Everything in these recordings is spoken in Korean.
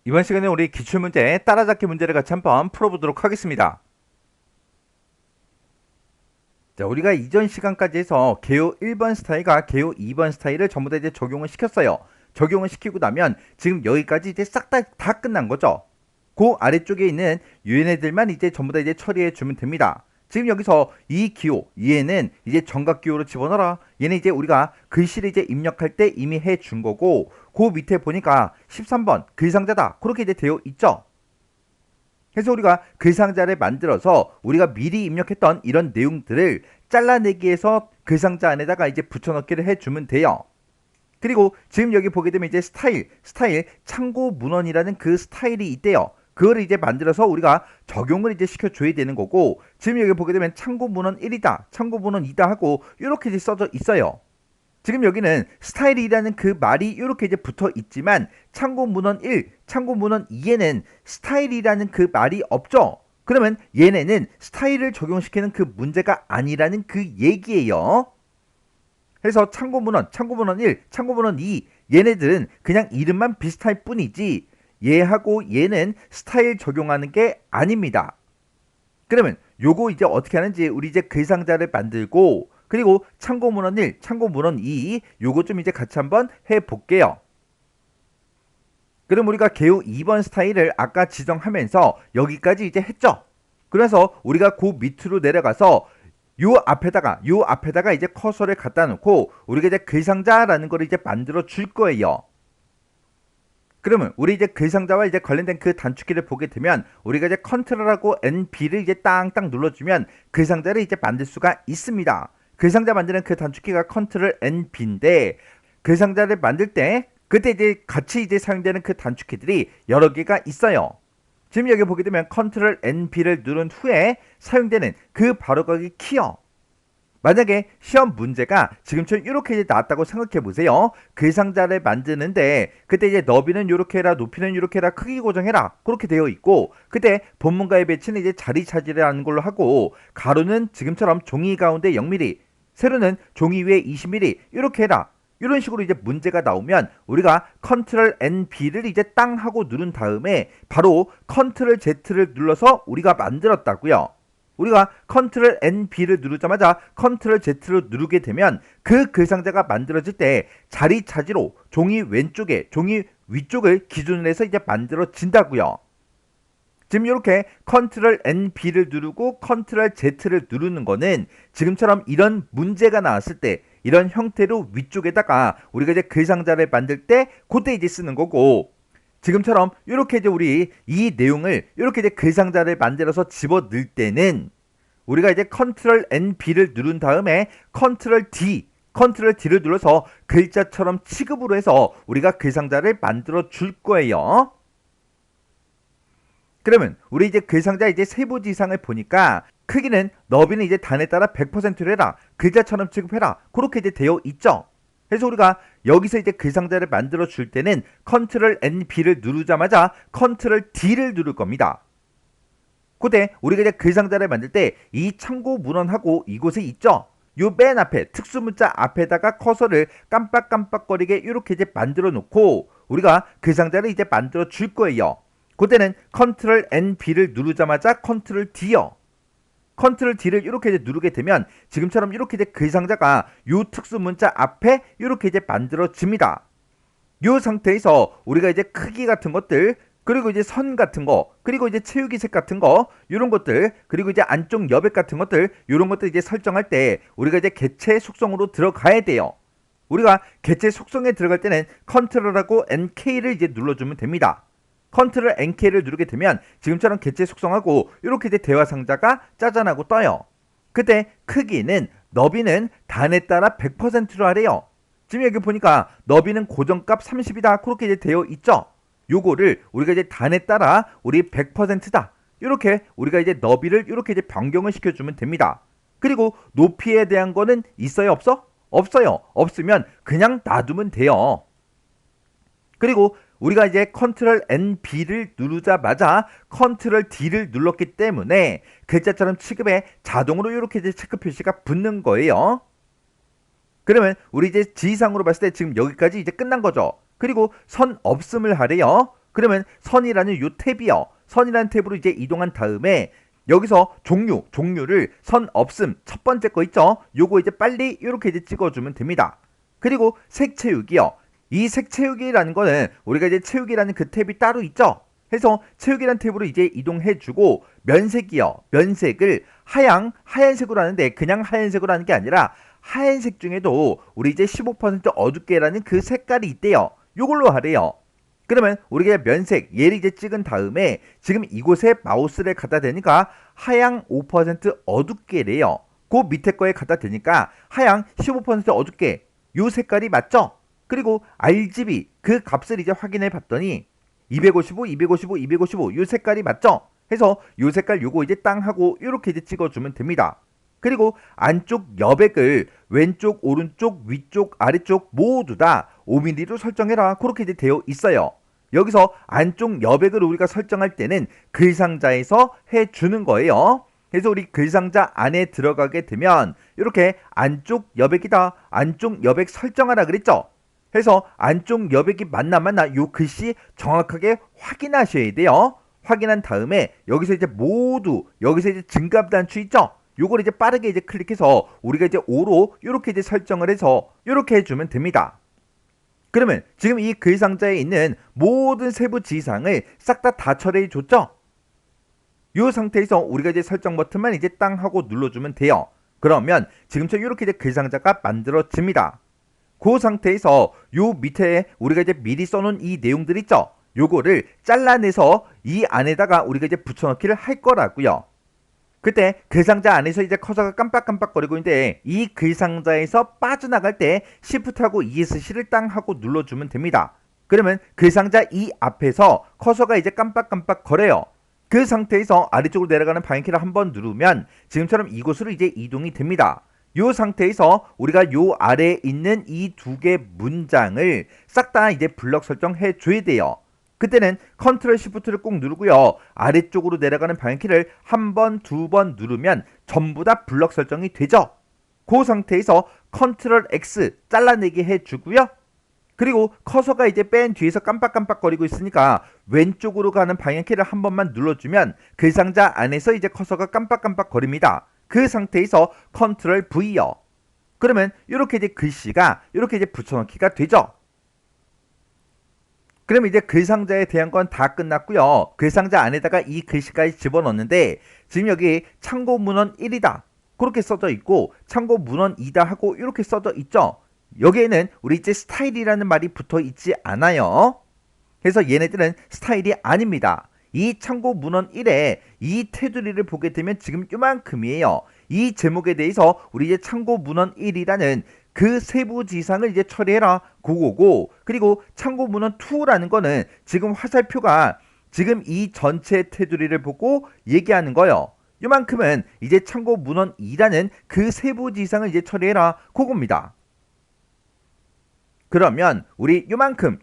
이번 시간에 우리 기출문제 따라잡기 문제를 같이 한번 풀어보도록 하겠습니다. 자, 우리가 이전 시간까지 해서 개요 1번 스타일과 개요 2번 스타일을 전부 다 이제 적용을 시켰어요. 적용을 시키고 나면 지금 여기까지 이제 싹 다 끝난 거죠. 그 아래쪽에 있는 얘네들만 이제 전부 다 이제 처리해 주면 됩니다. 지금 여기서 이 기호, 얘는 이제 정각 기호로 집어넣어라. 얘는 이제 우리가 글씨를 이제 입력할 때 이미 해 준 거고, 그 밑에 보니까 13번 글상자다. 그렇게 이제 되어 있죠. 그래서 우리가 글상자를 만들어서 우리가 미리 입력했던 이런 내용들을 잘라내기 위해서 글상자 안에다가 이제 붙여넣기를 해주면 돼요. 그리고 지금 여기 보게 되면 이제 스타일 참고 문헌이라는 그 스타일이 있대요. 그거를 이제 만들어서 우리가 적용을 이제 시켜줘야 되는 거고, 지금 여기 보게 되면 참고 문헌 1이다, 참고 문헌 2다 하고 이렇게 이제 써져 있어요. 지금 여기는 스타일이라는 그 말이 이렇게 이제 붙어 있지만 참고 문헌 1, 참고 문헌 2에는 스타일이라는 그 말이 없죠. 그러면 얘네는 스타일을 적용시키는 그 문제가 아니라는 그 얘기예요. 그래서 참고 문헌 1, 참고 문헌 2 얘네들은 그냥 이름만 비슷할 뿐이지 얘하고 얘는 스타일 적용하는 게 아닙니다. 그러면 요거 이제 어떻게 하는지 우리 이제 글상자를 만들고, 그리고 참고 문헌 1, 참고 문헌 2 요거 좀 이제 같이 한번 해볼게요. 그럼 우리가 개요 2번 스타일을 아까 지정하면서 여기까지 이제 했죠. 그래서 우리가 그 밑으로 내려가서 요 앞에다가 이제 커서를 갖다 놓고 우리가 이제 글상자라는 걸 이제 만들어 줄 거예요. 그러면 우리 이제 글상자와 이제 관련된 그 단축키를 보게 되면 우리가 이제 컨트롤하고 NB를 이제 땅땅 눌러주면 글상자를 이제 만들 수가 있습니다. 글상자 만드는 그 단축키가 컨트롤 NB인데, 글상자를 만들 때 그때 이제 같이 이제 사용되는 그 단축키들이 여러 개가 있어요. 지금 여기 보게 되면 컨트롤 NB를 누른 후에 사용되는 그 바로 거기 키요. 만약에 시험 문제가 지금처럼 이렇게 이제 나왔다고 생각해 보세요. 글상자를 만드는데 그때 이제 너비는 이렇게 해라, 높이는 이렇게 해라, 크기 고정해라 그렇게 되어 있고, 그때 본문과의 배치는 이제 자리 차지라는 걸로 하고, 가로는 지금처럼 종이 가운데 0mm, 세로는 종이 위에 20mm 이렇게 해라, 이런 식으로 이제 문제가 나오면 우리가 컨트롤 NB를 이제 땅 하고 누른 다음에 바로 컨트롤 Z를 눌러서 우리가 만들었다고요. 우리가 컨트롤 NB를 누르자마자 컨트롤 Z를 누르게 되면 그 글상자가 만들어질 때 자리 차지로 종이 왼쪽에, 종이 위쪽을 기준으로 해서 이제 만들어진다고요. 지금 이렇게 컨트롤 NB를 누르고 컨트롤 Z를 누르는 거는 지금처럼 이런 문제가 나왔을 때 이런 형태로 위쪽에다가 우리가 이제 글상자를 만들 때 그때 이제 쓰는 거고, 지금처럼 이렇게 이제 우리 이 내용을 이렇게 이제 글상자를 만들어서 집어 넣을 때는 우리가 이제 컨트롤 NB를 누른 다음에 컨트롤 D를 눌러서 글자처럼 취급으로 해서 우리가 글상자를 만들어 줄 거예요. 그러면 우리 이제 글상자 이제 세부지상을 보니까 크기는 너비는 이제 단에 따라 100%로 해라, 글자처럼 취급해라 그렇게 이제 되어 있죠. 그래서 우리가 여기서 이제 글상자를 만들어 줄 때는 컨트롤 NB를 누르자마자 컨트롤 D를 누를 겁니다. 그때 우리가 이제 글상자를 만들 때 이 참고 문헌하고 이곳에 있죠. 요 맨 앞에 특수문자 앞에다가 커서를 깜빡깜빡거리게 이렇게 이제 만들어 놓고 우리가 글상자를 이제 만들어 줄 거예요. 그때는 컨트롤 NB를 누르자마자 컨트롤 D요. 컨트롤 D를 이렇게 이제 누르게 되면 지금처럼 이렇게 이제 글상자가 요 특수문자 앞에 이렇게 이제 만들어집니다. 요 상태에서 우리가 이제 크기 같은 것들, 그리고 이제 선 같은 거, 그리고 이제 채우기색 같은 거, 요런 것들, 그리고 이제 안쪽 여백 같은 것들, 요런 것들 이제 설정할 때 우리가 이제 개체 속성으로 들어가야 돼요. 우리가 개체 속성에 들어갈 때는 컨트롤하고 NK를 이제 눌러주면 됩니다. 컨트롤 NK를 누르게 되면 지금처럼 개체 속성하고 이렇게 이제 대화 상자가 짜잔하고 떠요. 그때 크기는 너비는 단에 따라 100%로 하래요. 지금 여기 보니까 너비는 고정값 30이다 그렇게 이제 되어 있죠. 요거를 우리가 이제 단에 따라 우리 100%다 이렇게 우리가 이제 너비를 이렇게 이제 변경을 시켜주면 됩니다. 그리고 높이에 대한 거는 있어요, 없어? 없어요. 없으면 그냥 놔두면 돼요. 그리고 우리가 이제 컨트롤 NB를 누르자마자 컨트롤 D를 눌렀기 때문에 글자처럼 취급에 자동으로 이렇게 이제 체크 표시가 붙는 거예요. 그러면 우리 이제 지상으로 봤을 때 지금 여기까지 이제 끝난 거죠. 그리고 선 없음을 하래요. 그러면 선이라는 요 탭이요. 선이라는 탭으로 이제 이동한 다음에 여기서 종류를 선 없음 첫 번째 거 있죠? 요거 이제 빨리 이렇게 이제 찍어주면 됩니다. 그리고 색 채우기요. 이 색 채우기라는 거는 우리가 이제 채우기라는 그 탭이 따로 있죠? 해서 채우기라는 탭으로 이제 이동해주고 면색이요. 면색을 하얀색으로 하는데 그냥 하얀색으로 하는 게 아니라 하얀색 중에도 우리 이제 15% 어둡게라는 그 색깔이 있대요. 요걸로 하래요. 그러면 우리가 면색 얘를 이제 찍은 다음에 지금 이곳에 마우스를 갖다 대니까 하양 5% 어둡게래요. 그 밑에 거에 갖다 대니까 하양 15% 어둡게 요 색깔이 맞죠? 그리고 RGB 그 값을 이제 확인해 봤더니 255, 255, 255 요 색깔이 맞죠? 해서 요 색깔 요거 이제 땅 하고 이렇게 이제 찍어주면 됩니다. 그리고 안쪽 여백을 왼쪽, 오른쪽, 위쪽, 아래쪽 모두 다 5mm로 설정해라. 그렇게 이제 되어 있어요. 여기서 안쪽 여백을 우리가 설정할 때는 글상자에서 해주는 거예요. 그래서 우리 글상자 안에 들어가게 되면 이렇게 안쪽 여백이다. 안쪽 여백 설정하라 그랬죠. 해서 안쪽 여백이 맞나 요 글씨 정확하게 확인하셔야 돼요. 확인한 다음에 여기서 이제 모두 여기서 이제 증감 단추 있죠. 요걸 이제 빠르게 이제 클릭해서 우리가 이제 5로 이렇게 이제 설정을 해서 이렇게 해주면 됩니다. 그러면 지금 이 글상자에 있는 모든 세부 지상을 싹 다 처리해 줬죠? 이 상태에서 우리가 이제 설정 버튼만 이제 땅 하고 눌러주면 돼요. 그러면 지금처럼 이렇게 이제 글상자가 만들어집니다. 그 상태에서 요 밑에 우리가 이제 미리 써놓은 이 내용들 있죠? 요거를 잘라내서 이 안에다가 우리가 이제 붙여넣기를 할 거라고요. 그때 글상자 안에서 이제 커서가 깜빡깜빡거리고 있는데 이 글상자에서 빠져나갈 때 Shift하고 ESC를 땅 하고 눌러주면 됩니다. 그러면 글상자 이 앞에서 커서가 이제 깜빡깜빡 거려요. 그 상태에서 아래쪽으로 내려가는 방향키를 한번 누르면 지금처럼 이곳으로 이제 이동이 됩니다. 이 상태에서 우리가 요 아래에 있는 이 두 개 문장을 싹 다 이제 블럭 설정해 줘야 돼요. 그때는 컨트롤 시프트를 꼭 누르고요. 아래쪽으로 내려가는 방향키를 한 번, 두 번 누르면 전부 다 블럭 설정이 되죠. 그 상태에서 컨트롤 X 잘라내기 해주고요. 그리고 커서가 이제 뺀 뒤에서 깜빡깜빡거리고 있으니까 왼쪽으로 가는 방향키를 한 번만 눌러주면 글상자 안에서 이제 커서가 깜빡깜빡거립니다. 그 상태에서 컨트롤 V요. 그러면 이렇게 이제 글씨가 이렇게 이제 붙여넣기가 되죠. 그럼 이제 글상자에 대한 건 다 끝났고요. 글상자 안에다가 이 글씨까지 집어넣는데 지금 여기 참고 문헌 1이다. 그렇게 써져 있고 참고 문헌 2다 하고 이렇게 써져 있죠. 여기에는 우리 이제 스타일이라는 말이 붙어 있지 않아요. 그래서 얘네들은 스타일이 아닙니다. 이 참고 문헌 1에 이 테두리를 보게 되면 지금 요만큼이에요. 이 제목에 대해서 우리 이제 참고 문헌 1이라는 그 세부 지상을 이제 처리해라. 그거고 그리고 참고 문헌 2라는 거는 지금 화살표가 지금 이 전체 테두리를 보고 얘기하는 거예요. 요만큼은 이제 참고 문헌 2라는 그 세부 지상을 이제 처리해라. 그겁니다. 그러면 우리 요만큼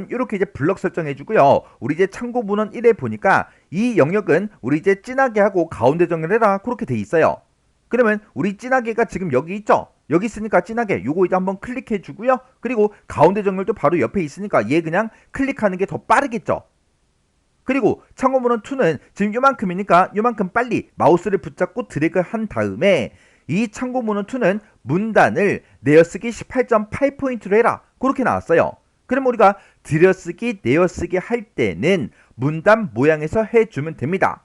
이렇게 이제 블럭 설정해 주고요. 우리 이제 참고 문헌 1에 보니까 이 영역은 우리 이제 진하게 하고 가운데 정렬해라. 그렇게 돼 있어요. 그러면 우리 진하게가 지금 여기 있죠? 여기 있으니까 진하게 요거 이제 한번 클릭해 주고요. 그리고 가운데 정렬도 바로 옆에 있으니까 얘 그냥 클릭하는 게 더 빠르겠죠? 그리고 참고 문헌 2는 지금 요만큼이니까 요만큼 빨리 마우스를 붙잡고 드래그 한 다음에 이 참고 문헌 2는 문단을 내어쓰기 18.8포인트로 해라. 그렇게 나왔어요. 그럼 우리가 들여쓰기, 내어쓰기 할 때는 문단 모양에서 해주면 됩니다.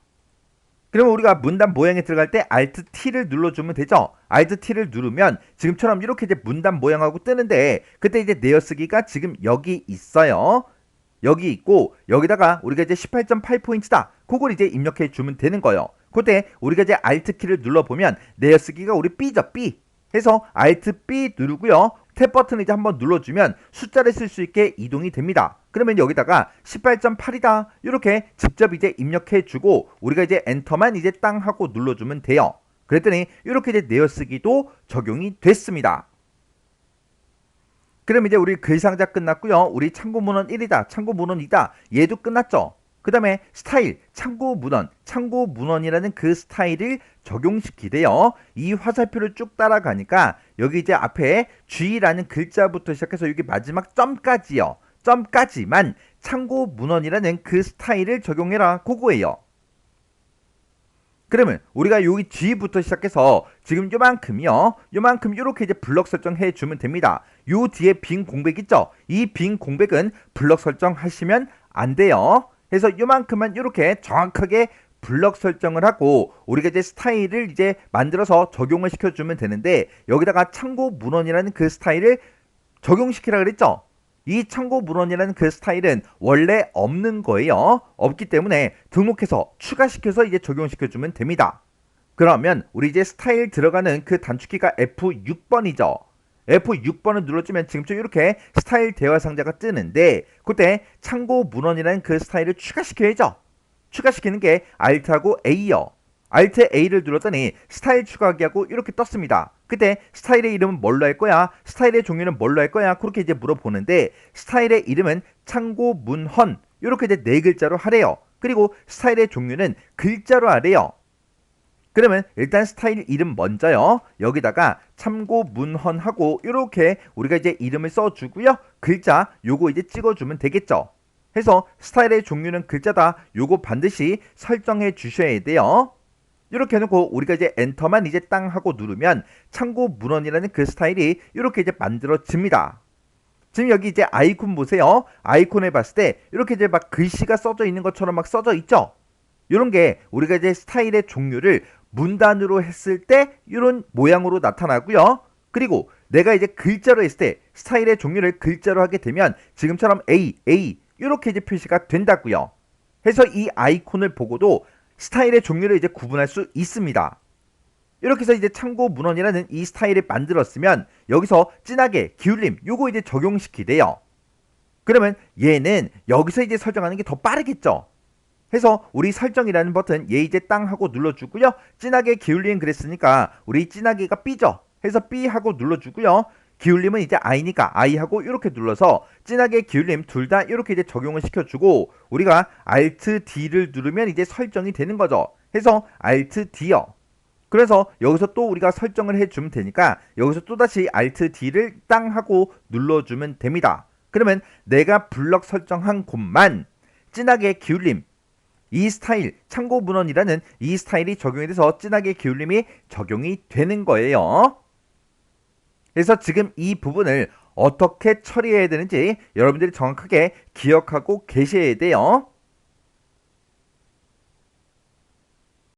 그러면 우리가 문단 모양에 들어갈 때 Alt T를 눌러주면 되죠. Alt T를 누르면 지금처럼 이렇게 이제 문단 모양하고 뜨는데 그때 이제 내어쓰기가 지금 여기 있어요. 여기 있고 여기다가 우리가 이제 18.8포인트다. 그걸 이제 입력해 주면 되는 거예요. 그때 우리가 이제 Alt 키를 눌러보면 내어쓰기가 우리 B죠. B 해서 Alt B 누르고요. 탭 버튼 이제 한번 눌러주면 숫자를 쓸 수 있게 이동이 됩니다. 그러면 여기다가 18.8이다 이렇게 직접 이제 입력해주고 우리가 이제 엔터만 이제 땅 하고 눌러주면 돼요. 그랬더니 이렇게 이제 내어쓰기도 적용이 됐습니다. 그럼 이제 우리 글상자 끝났고요. 우리 참고 문헌 1이다, 참고 문헌 2다 얘도 끝났죠. 그 다음에 스타일, 참고 문헌이라는 그 스타일을 적용시키대요. 이 화살표를 쭉 따라가니까 여기 이제 앞에 G라는 글자부터 시작해서 여기 마지막 점까지요. 점까지만 창고 문헌이라는 그 스타일을 적용해라 그거예요. 그러면 우리가 여기 G부터 시작해서 지금 요만큼이요. 요만큼 이렇게 이제 블럭 설정해 주면 됩니다. 요 뒤에 빈 공백 있죠? 이 빈 공백은 블럭 설정하시면 안 돼요. 그래서 요만큼만 이렇게 정확하게 블럭 설정을 하고 우리가 이제 스타일을 이제 만들어서 적용을 시켜주면 되는데 여기다가 창고 문헌이라는 그 스타일을 적용시키라 그랬죠? 이 창고 문헌이라는 그 스타일은 원래 없는 거예요. 없기 때문에 등록해서 추가시켜서 이제 적용시켜주면 됩니다. 그러면 우리 이제 스타일 들어가는 그 단축키가 F6번이죠. F6번을 눌러주면 지금처럼 이렇게 스타일 대화 상자가 뜨는데 그때 창고 문헌이라는 그 스타일을 추가시켜야죠. 추가시키는 게 Alt하고 A요. Alt A를 눌렀더니 스타일 추가하기 하고 이렇게 떴습니다. 그때 스타일의 이름은 뭘로 할 거야? 스타일의 종류는 뭘로 할 거야? 그렇게 이제 물어보는데 스타일의 이름은 창고 문헌 이렇게 이제 네 글자로 하래요. 그리고 스타일의 종류는 글자로 하래요. 그러면 일단 스타일 이름 먼저요. 여기다가 참고 문헌하고 이렇게 우리가 이제 이름을 써주고요. 글자 요거 이제 찍어주면 되겠죠. 해서 스타일의 종류는 글자다. 요거 반드시 설정해 주셔야 돼요. 이렇게 해놓고 우리가 이제 엔터만 이제 땅 하고 누르면 창고 문헌이라는 그 스타일이 이렇게 이제 만들어집니다. 지금 여기 이제 아이콘 보세요. 아이콘을 봤을 때 이렇게 이제 막 글씨가 써져 있는 것처럼 막 써져 있죠. 이런 게 우리가 이제 스타일의 종류를 문단으로 했을 때 이런 모양으로 나타나고요. 그리고 내가 이제 글자로 했을 때 스타일의 종류를 글자로 하게 되면 지금처럼 A 이렇게 이제 표시가 된다고요. 해서 이 아이콘을 보고도 스타일의 종류를 이제 구분할 수 있습니다. 이렇게 해서 이제 창고 문헌이라는 이 스타일을 만들었으면 여기서 진하게 기울림 요거 이제 적용시키대요. 그러면 얘는 여기서 이제 설정하는 게 더 빠르겠죠. 해서 우리 설정이라는 버튼 얘 이제 땅 하고 눌러주고요. 진하게 기울림 그랬으니까 우리 진하게가 B죠. 해서 B 하고 눌러주고요. 기울림은 이제 I니까 I 하고 이렇게 눌러서 진하게 기울림 둘 다 이렇게 이제 적용을 시켜주고 우리가 Alt D를 누르면 이제 설정이 되는 거죠. 해서 Alt D요. 그래서 여기서 또 우리가 설정을 해주면 되니까 여기서 또다시 Alt D를 땅 하고 눌러주면 됩니다. 그러면 내가 블럭 설정한 곳만 진하게 기울림 이 스타일 창고 문헌이라는 이 스타일이 적용이 돼서 진하게 기울림이 적용이 되는 거예요. 그래서 지금 이 부분을 어떻게 처리해야 되는지 여러분들이 정확하게 기억하고 계셔야 돼요.